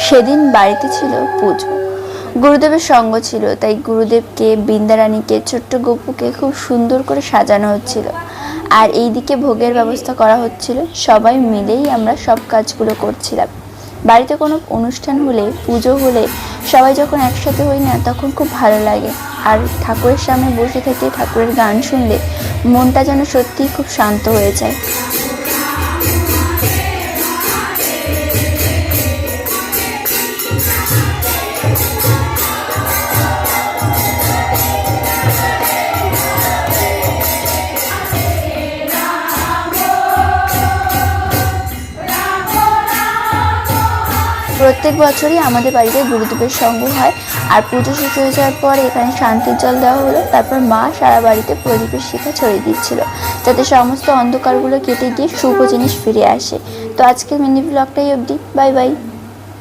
সেদিন বাড়িতে ছিল পুজো। গুরুদেবের সঙ্গ ছিল, তাই গুরুদেবকে, বৃন্দারানীকে, ছোট্ট গপুকে খুব সুন্দর করে সাজানো হচ্ছিল। আর এইদিকে ভোগের ব্যবস্থা করা হচ্ছিল। সবাই মিলেই আমরা সব কাজগুলো করছিলাম। বাড়িতে কোনো অনুষ্ঠান হলে, পুজো হলে সবাই যখন একসাথে হই না, তখন খুব ভালো লাগে। আর ঠাকুরের সামনে বসে থেকে ঠাকুরের গান শুনলে মনটা যেন সত্যিই খুব শান্ত হয়ে যায়। প্রত্যেক বছরই আমাদের বাড়িতে গুরুদেবের সঙ্গ হয়। আর পুজো শেষ হয়ে যাওয়ার পর এখানে শান্তির জল দেওয়া হলো। তারপর মা সারা বাড়িতে প্রদীপের শিখা ছড়িয়ে দিচ্ছিল, যাতে সমস্ত অন্ধকারগুলো কেটে গিয়ে শুভ জিনিস ফিরে আসে। তো আজকের মিনি ব্লগটাই অবধি। Bye bye.